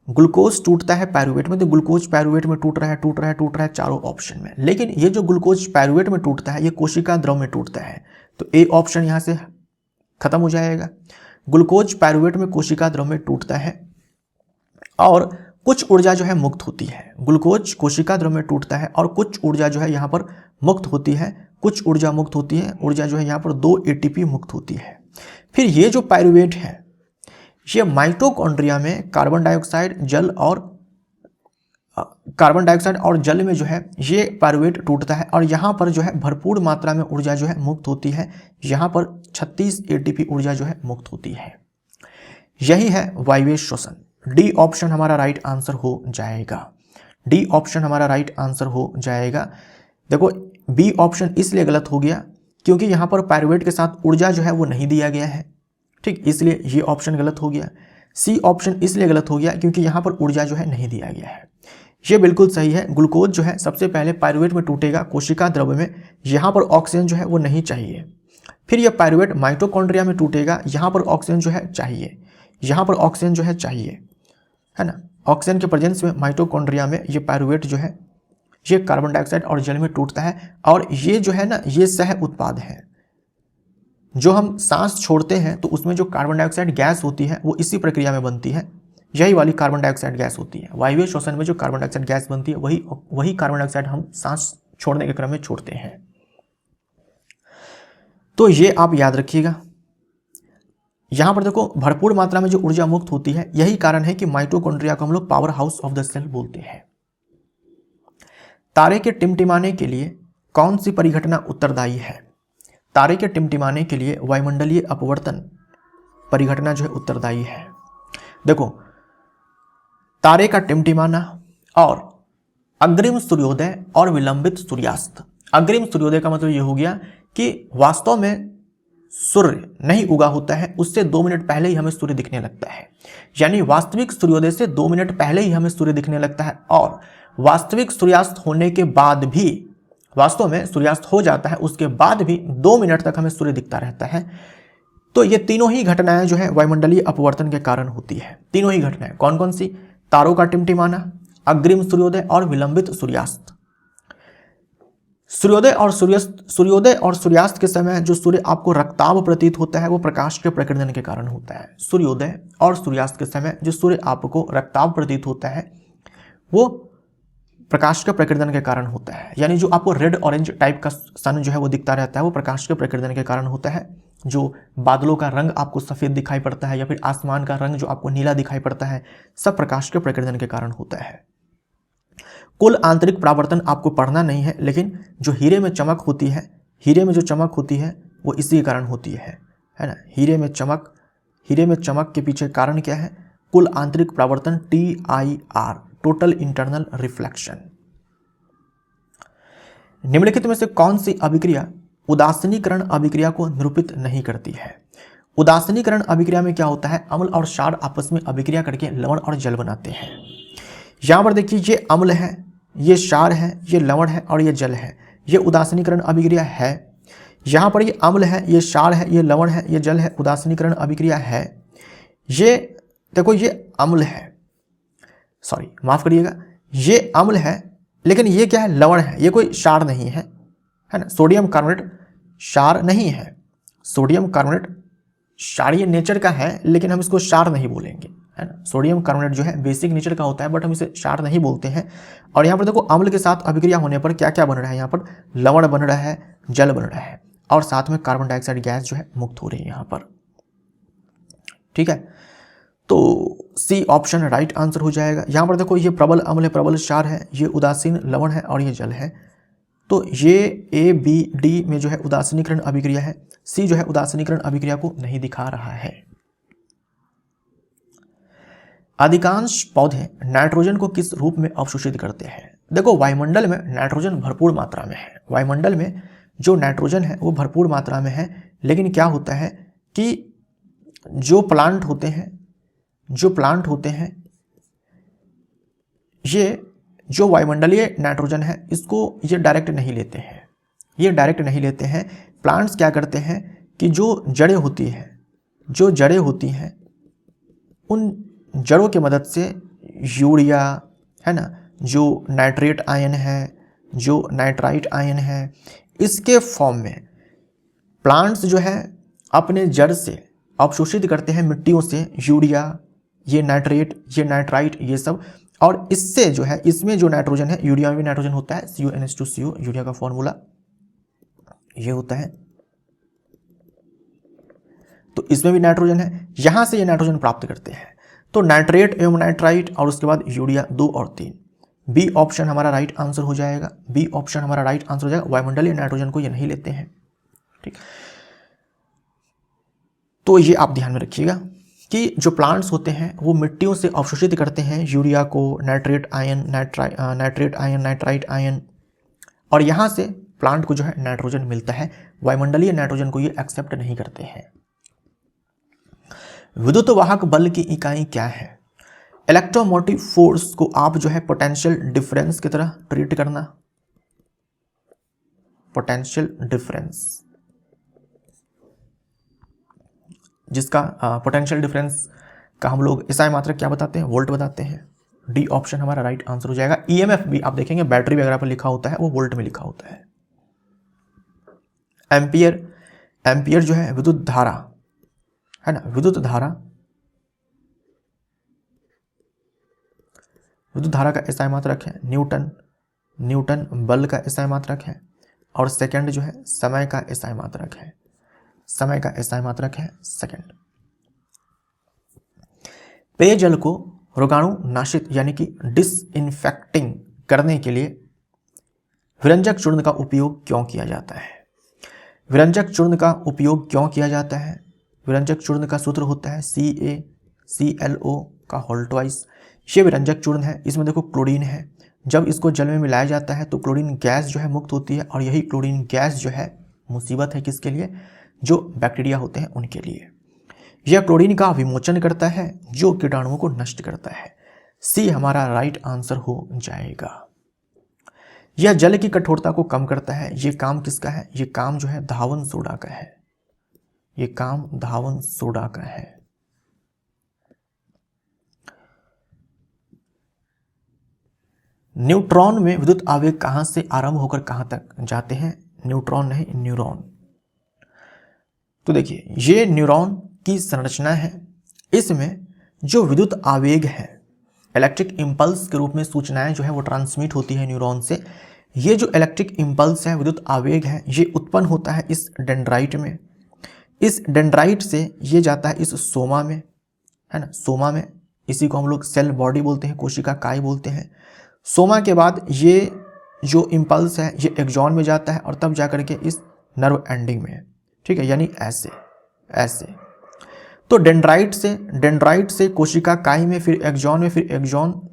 ग्लूकोज टूटता है पायरुवेट में। तो ग्लूकोज पायरुवेट में टूट रहा है, टूट रहा है, टूट रहा है चारों ऑप्शन में। लेकिन ये जो ग्लूकोज पायरुवेट में टूटता है ये कोशिका द्रव में टूटता है, तो ए ऑप्शन यहाँ से खत्म हो जाएगा। ग्लूकोज पायरुवेट में कोशिका द्रव में टूटता है और कुछ ऊर्जा जो है मुक्त होती है। ग्लूकोज कोशिका द्रव में टूटता है और कुछ ऊर्जा जो है यहाँ पर मुक्त होती है, कुछ ऊर्जा मुक्त होती है। ऊर्जा जो है यहाँ पर 2 ATP मुक्त होती है। फिर ये जो पायरुवेट है ये माइटोकॉन्ड्रिया में कार्बन डाइऑक्साइड, जल और जल में जो है ये पायरुवेट टूटता है और यहाँ पर जो है भरपूर मात्रा में ऊर्जा जो है मुक्त होती है। यहाँ पर 36 ATP ऊर्जा जो है मुक्त होती है। यही है वायवीय श्वसन। डी ऑप्शन हमारा राइट आंसर हो जाएगा। डी ऑप्शन हमारा राइट आंसर हो जाएगा। देखो, बी ऑप्शन इसलिए गलत हो गया क्योंकि यहाँ पर पायरुवेट के साथ ऊर्जा जो है वो नहीं दिया गया है, ठीक, इसलिए ये ऑप्शन गलत हो गया। सी ऑप्शन इसलिए गलत हो गया क्योंकि यहाँ पर ऊर्जा जो है नहीं दिया गया है। ये बिल्कुल सही है। ग्लूकोज जो है सबसे पहले पायरुवेट में टूटेगा कोशिका द्रव में, यहाँ पर ऑक्सीजन जो है वो नहीं चाहिए। फिर यह पायरुवेट माइटोकॉन्ड्रिया में टूटेगा, यहाँ पर ऑक्सीजन जो है चाहिए, यहाँ पर ऑक्सीजन जो है चाहिए, है ना। ऑक्सीजन के प्रेजेंस में माइटोकॉन्ड्रिया में ये पायरुवेट जो है ये कार्बन डाइऑक्साइड और जल में टूटता है और ये जो है ना ये सह उत्पाद है। जो हम सांस छोड़ते हैं तो उसमें जो कार्बन डाइऑक्साइड गैस होती है वो इसी प्रक्रिया में बनती है, यही वाली कार्बन डाइऑक्साइड गैस होती है। वायवीय श्वसन में जो कार्बन डाइऑक्साइड गैस बनती है वही कार्बन डाइऑक्साइड हम सांस छोड़ने के क्रम में छोड़ते हैं। तो ये आप याद रखिएगा। यहां पर देखो, भरपूर मात्रा में जो ऊर्जा मुक्त होती है, यही कारण है कि माइटोकॉन्ड्रिया को हम लोग power house of the cell बोलते हैं। तारे के टिमटिमाने के लिए कौन सी परिघटना उत्तरदायी है? तारे के टिमटिमाने के लिए वायुमंडलीय अपवर्तन परिघटना जो है उत्तरदायी है। देखो, तारे का टिमटिमाना और अग्रिम सूर्योदय और विलंबित सूर्यास्त। अग्रिम सूर्योदय का मतलब ये हो गया कि वास्तव में सूर्य नहीं उगा होता है, उससे 2 मिनट पहले ही हमें सूर्य दिखने लगता है। यानी वास्तविक सूर्योदय से 2 मिनट पहले ही हमें सूर्य दिखने लगता है और वास्तविक सूर्यास्त होने के बाद भी, वास्तव में सूर्यास्त हो जाता है उसके बाद भी 2 मिनट तक हमें सूर्य दिखता रहता है। तो ये तीनों ही घटनाएं जो है वायुमंडलीय अपवर्तन के कारण होती है। तीनों ही घटनाएं कौन कौन सी? तारों का टिमटिमाना, अग्रिम सूर्योदय और विलंबित सूर्यास्त। सूर्योदय और सूर्यास्त के समय जो सूर्य आपको रक्ताभ प्रतीत होता है वो प्रकाश के प्रकीर्णन के कारण होता है। सूर्योदय और सूर्यास्त के समय जो सूर्य आपको रक्ताभ प्रतीत होता है वो प्रकाश के प्रकीर्णन के कारण होता है। यानी जो आपको रेड ऑरेंज टाइप का सन जो है वो दिखता रहता है वो प्रकाश के प्रकीर्णन के कारण होता है। जो बादलों का रंग आपको सफ़ेद दिखाई पड़ता है या फिर आसमान का रंग जो आपको नीला दिखाई पड़ता है, सब प्रकाश के प्रकीर्णन के कारण होता है। कुल आंतरिक परावर्तन आपको पढ़ना नहीं है, लेकिन जो हीरे में चमक होती है, हीरे में जो चमक होती है वो इसी के कारण होती है ना। हीरे में चमक के पीछे कारण क्या है? कुल आंतरिक परावर्तन, TIR, टोटल इंटरनल रिफ्लेक्शन। निम्नलिखित में से कौन सी अभिक्रिया उदासीनीकरण अभिक्रिया को निरूपित नहीं करती है? उदासीनीकरण अभिक्रिया में क्या होता है? अम्ल और क्षार आपस में अभिक्रिया करके लवण और जल बनाते हैं। यहां पर देखिए, ये अम्ल है, ये क्षार है, ये लवण है और ये जल है। ये उदासीनीकरण अभिक्रिया है। यहां पर ये अम्ल है, ये क्षार है, ये लवण है, ये जल है, उदासीनीकरण अभिक्रिया है। ये देखो, ये अम्ल है, सॉरी माफ करिएगा, ये अम्ल है, लेकिन ये क्या है? लवण है, ये कोई क्षार नहीं है ना। सोडियम कार्बोनेट क्षार नहीं है। सोडियम कार्बोनेट क्षारीय नेचर का है, लेकिन हम इसको क्षार नहीं बोलेंगे, है ना। सोडियम कार्बोनेट जो है बेसिक नेचर का होता है, बट हम इसे क्षार नहीं बोलते हैं। और यहाँ पर देखो, अम्ल के साथ अभिक्रिया होने पर क्या क्या बन रहा है? यहाँ पर लवण बन रहा है, जल बन रहा है और साथ में कार्बन डाइऑक्साइड गैस जो है मुक्त हो रही है यहाँ पर। ठीक है, तो सी ऑप्शन राइट आंसर हो जाएगा। यहाँ पर देखो, ये प्रबल अम्ल है, प्रबल क्षार है, ये उदासीन लवण है और ये जल है। तो ये A, B, D में जो है उदासीनीकरण अभिक्रिया है। सी जो है उदासीनीकरण अभिक्रिया को नहीं दिखा रहा है। अधिकांश पौधे नाइट्रोजन को किस रूप में अवशोषित करते हैं? देखो, वायुमंडल में नाइट्रोजन भरपूर मात्रा में है। वायुमंडल में जो नाइट्रोजन है वो भरपूर मात्रा में है, लेकिन क्या होता है कि जो प्लांट होते हैं ये जो वायुमंडलीय नाइट्रोजन है इसको ये डायरेक्ट नहीं लेते हैं। प्लांट्स क्या करते हैं कि जो जड़ें होती हैं उन जड़ों की मदद से यूरिया है ना, जो नाइट्रेट आयन है, जो नाइट्राइट आयन है, इसके फॉर्म में प्लांट्स जो है अपने जड़ से अवशोषित करते हैं मिट्टियों से यूरिया, ये नाइट्रेट, ये नाइट्राइट, ये सब। और इससे जो है इसमें जो नाइट्रोजन है, यूरिया में भी नाइट्रोजन होता है, CuNH2CO यूरिया का फॉर्मूला ये होता है, तो इसमें भी नाइट्रोजन है, यहां से ये नाइट्रोजन प्राप्त करते हैं। तो नाइट्रेट एवं नाइट्राइट और उसके बाद यूरिया 2 और 3, बी ऑप्शन हमारा राइट आंसर हो जाएगा। वायुमंडलीय नाइट्रोजन को ये नहीं लेते हैं, ठीक। तो ये आप ध्यान में रखिएगा कि जो प्लांट्स होते हैं वो मिट्टियों से अवशोषित करते हैं यूरिया को, नाइट्रेट आयन, नाइट्राइट आयन, और यहाँ से प्लांट को जो है नाइट्रोजन मिलता है। वायुमंडलीय नाइट्रोजन को ये एक्सेप्ट नहीं करते हैं। विद्युत वाहक बल की इकाई क्या है? इलेक्ट्रोमोटिव फोर्स को आप जो है पोटेंशियल डिफरेंस की तरह ट्रीट करना। पोटेंशियल डिफरेंस, जिसका पोटेंशियल डिफरेंस का हम लोग एसआई मात्रक क्या बताते हैं? वोल्ट बताते हैं। डी ऑप्शन हमारा राइट आंसर हो जाएगा। ईएमएफ भी आप देखेंगे बैटरी वगैरह पर लिखा होता है, वो वोल्ट में लिखा होता है। एम्पियर जो है विद्युत धारा है ना, विद्युत धारा का एसआई मात्रक है न्यूटन बल का एसआई मात्रक है। और सेकंड जो है समय का एसआई मात्रक है, सेकंड। पेयजल को रोगाणु नाशित यानी कि डिसइंफेक्टिंग करने के लिए विरंजक चूर्ण का उपयोग क्यों किया जाता है? विरंजक चूर्ण का सूत्र होता है CaClO का होल ट्वाइस। ये विरंजक चूर्ण है, इसमें देखो क्लोरीन है। जब इसको जल में मिलाया जाता है तो क्लोरीन गैस जो है मुक्त होती है, और यही क्लोरीन गैस जो है मुसीबत है किसके लिए? जो बैक्टीरिया होते हैं उनके लिए। यह क्लोरीन का विमोचन करता है जो कीटाणुओं को नष्ट करता है। सी हमारा राइट आंसर हो जाएगा। यह जल की कठोरता को कम करता है। ये काम किसका है? ये काम जो है धावन सोडा का है। न्यूट्रॉन में विद्युत आवेग कहां से आरंभ होकर कहां तक जाते हैं? न्यूट्रॉन नहीं, न्यूरॉन। तो देखिए ये न्यूरॉन की संरचना है। इसमें जो विद्युत आवेग है, इलेक्ट्रिक इंपल्स के रूप में सूचनाएं जो है वो ट्रांसमिट होती है न्यूरॉन से। ये जो इलेक्ट्रिक इंपल्स है, विद्युत आवेग है, ये उत्पन्न होता है इस डेंड्राइट में। इस डेंड्राइट से ये जाता है इस सोमा में, है ना, सोमा में। इसी को हम लोग सेल बॉडी बोलते हैं, कोशिका काय बोलते हैं। सोमा के बाद ये जो इंपल्स है ये एक्सॉन में जाता है, और तब जाकर के इस नर्व एंडिंग में, ठीक है, यानी ऐसे। तो डेंड्राइट से कोशिका काय में, फिर एक्सॉन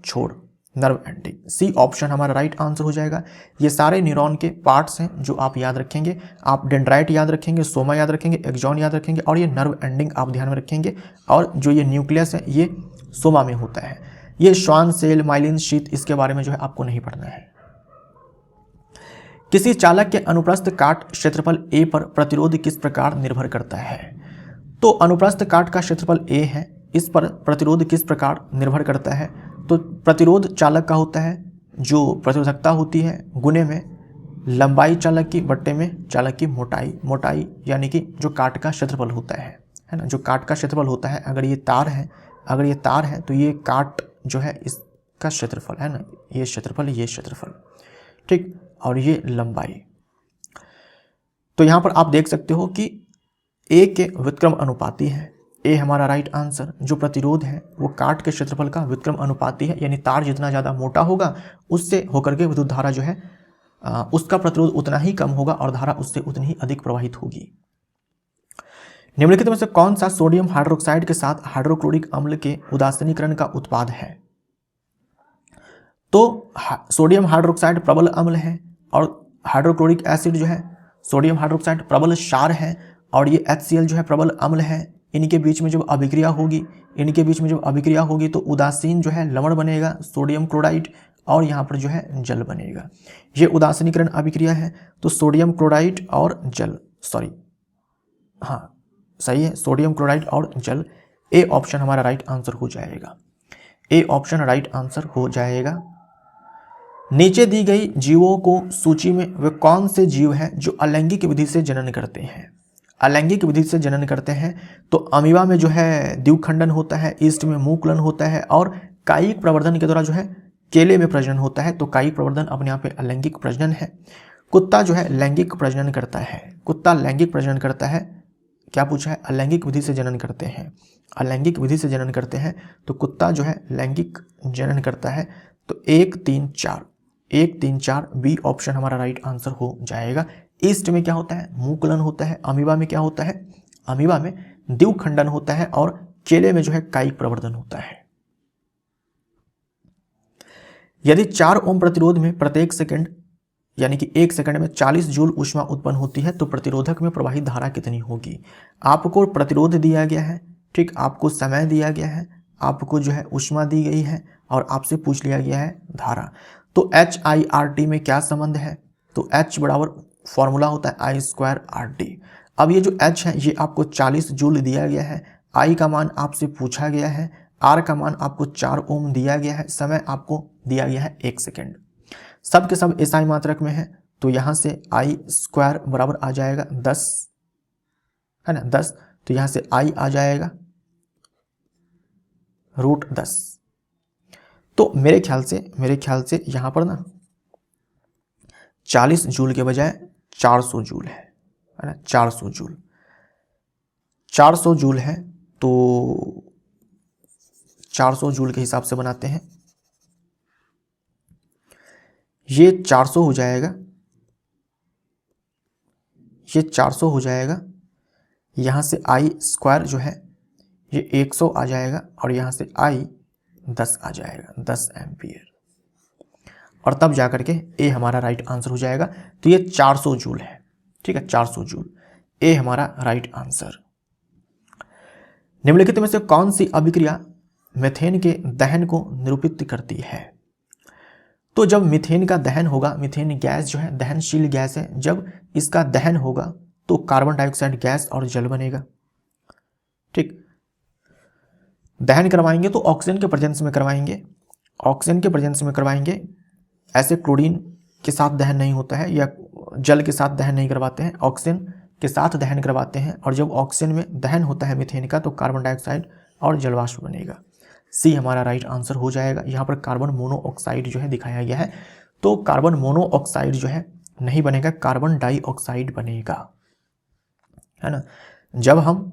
छोड़ नर्व एंडिंग। सी ऑप्शन हमारा राइट आंसर हो जाएगा। ये सारे न्यूरॉन के पार्ट्स हैं जो आप याद रखेंगे। आप डेंड्राइट याद रखेंगे, सोमा याद रखेंगे, एक्सॉन याद रखेंगे, और ये नर्व एंडिंग आप ध्यान में रखेंगे। और जो ये न्यूक्लियस है ये सोमा में होता है। ये श्वान सेल, माइलिन शीथ, इसके बारे में जो है आपको नहीं पढ़ना है। किसी चालक के अनुप्रस्थ काट क्षेत्रफल A पर प्रतिरोध किस प्रकार निर्भर करता है? तो अनुप्रस्थ काट का क्षेत्रफल A है, इस पर प्रतिरोध किस प्रकार निर्भर करता है? तो प्रतिरोध चालक का होता है, जो प्रतिरोधकता होती है गुने में लंबाई चालक की बट्टे में चालक की मोटाई यानी कि जो काट का क्षेत्रफल होता है ना, जो काट का क्षेत्रफल होता है। अगर ये तार है तो ये काट जो है इसका क्षेत्रफल है ना, ये क्षेत्रफल, ठीक, और ये लंबाई। तो यहां पर आप देख सकते हो कि A के व्युत्क्रम अनुपाती है। ए हमारा राइट आंसर। जो प्रतिरोध है वो काट के क्षेत्रफल का व्युत्क्रम अनुपाती है, यानी तार जितना ज़्यादा मोटा होगा उससे होकर के विद्युत धारा जो है उसका प्रतिरोध उतना ही कम होगा और धारा उससे उतनी ही अधिक प्रवाहित होगी। निम्नलिखित में से कौन सा सोडियम हाइड्रोक्साइड के साथ हाइड्रोक्लोरिक अम्ल के उदासीनीकरण का उत्पाद है? तो सोडियम हाइड्रोक्साइड प्रबल अम्ल है और हाइड्रोक्लोरिक एसिड जो है सोडियम हाइड्रोक्साइड प्रबल क्षार है और ये HCl जो है प्रबल अम्ल है। इनके बीच में जब अभिक्रिया होगी तो उदासीन जो है लवण बनेगा सोडियम क्लोराइड और यहाँ पर जो है जल बनेगा। ये उदासीनीकरण अभिक्रिया है तो सोडियम क्लोराइड और जल, सही है, सोडियम क्लोराइड और जल। ए ऑप्शन हमारा राइट आंसर हो जाएगा। ए ऑप्शन राइट आंसर हो जाएगा। नीचे दी गई जीवों को सूची में वे कौन से जीव हैं जो अलैंगिक विधि से जनन करते हैं? अलैंगिक विधि से जनन करते हैं तो अमीबा में जो है द्विखंडन होता है, ईस्ट में मुकुलन होता है और कायिक प्रवर्धन के द्वारा जो है केले में प्रजनन होता है। तो कायिक प्रवर्धन अपने आप में अलैंगिक प्रजनन है। कुत्ता जो है लैंगिक प्रजनन करता है, कुत्ता लैंगिक प्रजनन करता है। क्या पूछा है? अलैंगिक विधि से जनन करते हैं, अलैंगिक विधि से जनन करते हैं तो कुत्ता जो है लैंगिक जनन करता है। तो 1, 3, 4 बी ऑप्शन हमारा राइट आंसर हो जाएगा। ईस्ट में क्या होता है? मुकुलन होता है। अमीबा में क्या होता है? अमीबा में द्विखंडन होता है और केले में जो है कायिक प्रवर्धन होता है। यदि 4 ओम प्रतिरोध में प्रत्येक सेकंड यानी कि 1 सेकंड में 40 जूल ऊष्मा उत्पन्न होती है तो प्रतिरोधक में प्रवाहित धारा कितनी होगी? आपको प्रतिरोध दिया गया है, ठीक, आपको समय दिया गया है, आपको जो है ऊष्मा दी गई है और आपसे पूछ लिया गया है धारा। तो HIRT में क्या संबंध है? तो H बराबर फॉर्मूला होता है I²RT। अब ये जो H है ये आपको 40 जूल दिया गया है, I का मान आपसे पूछा गया है, R का मान आपको 4 ओम दिया गया है, समय आपको दिया गया है 1 सेकेंड। सब के सब SI मात्रक में है तो यहाँ से I² बराबर आ जाएगा 10, है ना, 10। तो यहाँ से I आ जाएगा √10। तो मेरे ख्याल से यहाँ पर ना 40 जूल के बजाय 400 जूल है ना, 400 जूल है। तो 400 जूल के हिसाब से बनाते हैं, ये 400 हो जाएगा, ये 400 हो जाएगा। यहाँ से I² जो है ये 100 आ जाएगा और यहाँ से I 10 आ जाएगा, 10 एम्पियर, और तब जाकर के ए हमारा राइट आंसर हो जाएगा। तो ये 400 जूल है, ठीक है, 400 जूल, ए हमारा राइट आंसर। निम्नलिखित में से कौन सी अभिक्रिया मीथेन के दहन को निरूपित करती है? तो जब मीथेन का दहन होगा, मीथेन गैस जो है दहनशील गैस है, जब इसका दहन होगा तो कार्बन डाइऑक्साइड गैस और जल बनेगा, ठीक। दहन करवाएंगे तो ऑक्सीजन के प्रेजेंस में करवाएंगे, ऑक्सीजन के प्रेजेंस में करवाएंगे। ऐसे क्लोरीन के साथ दहन नहीं होता है या जल के साथ दहन नहीं करवाते हैं, ऑक्सीजन के साथ दहन करवाते हैं। और जब ऑक्सीजन में दहन होता है मीथेन का तो कार्बन डाइऑक्साइड और जलवाष्प बनेगा। सी हमारा राइट आंसर हो जाएगा। यहाँ पर कार्बन मोनोऑक्साइड जो है दिखाया गया है, तो कार्बन मोनोऑक्साइड जो है नहीं बनेगा, कार्बन डाइऑक्साइड बनेगा, है ना। जब हम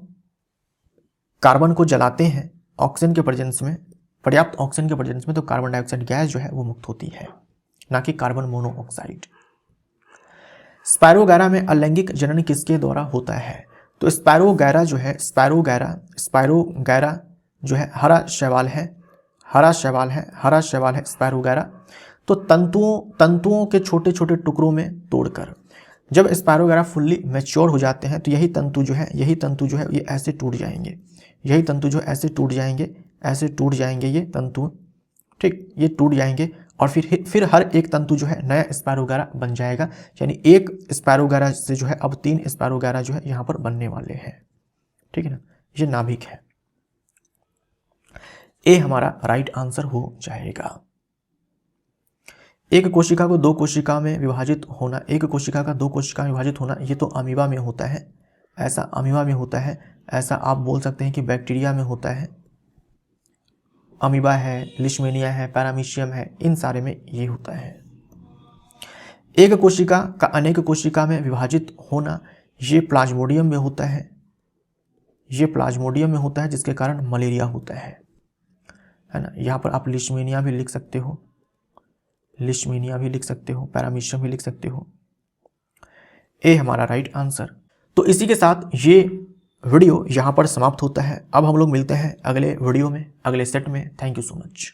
कार्बन को जलाते हैं ऑक्सीजन के प्रेजेंस में, पर्याप्त ऑक्सीजन के प्रेजेंस में, तो कार्बन डाइऑक्साइड गैस जो है वो मुक्त होती है, ना कि कार्बन मोनोऑक्साइड। स्पायरोगैरा में अलैंगिक जनन किसके द्वारा होता है? तो स्पायरोगैरा जो है, स्पायरोगैरा जो है हरा शैवाल है स्पायरोगैरा। तो तंतुओं के छोटे छोटे टुकड़ों में तोड़कर जब स्पायरोगैरा फुल्ली मैच्योर हो जाते हैं तो यही तंतु जो है ये ऐसे टूट जाएंगे, यही तंतु जो ऐसे टूट जाएंगे ये तंतु, ठीक, ये टूट जाएंगे और फिर हर एक तंतु जो है नया स्पायरोगैरा बन जाएगा। यानी एक स्पायरोगैरा से जो है अब 3 स्पायरोगैरा जो है यहाँ पर बनने वाले हैं, ठीक है ना। ये नाभिक है। ए हमारा राइट आंसर हो जाएगा। एक कोशिका को 2 कोशिका में विभाजित होना, एक कोशिका का 2 कोशिका में विभाजित होना, ये तो अमीबा में होता है, ऐसा अमीबा में होता है। ऐसा आप बोल सकते हैं कि बैक्टीरिया में होता है, अमीबा है, लिशमेनिया है, पैरामीशियम है, इन सारे में ये होता है। एक कोशिका का अनेक कोशिका में विभाजित होना, ये प्लाज्मोडियम में होता है, जिसके कारण मलेरिया होता है ना। यहाँ पर आप लिशमेनिया भी लिख सकते हो, पैरामीशियम भी लिख सकते हो। ए हमारा राइट आंसर। तो इसी के साथ ये वीडियो यहाँ पर समाप्त होता है। अब हम लोग मिलते हैं अगले वीडियो में, अगले सेट में। Thank you so much.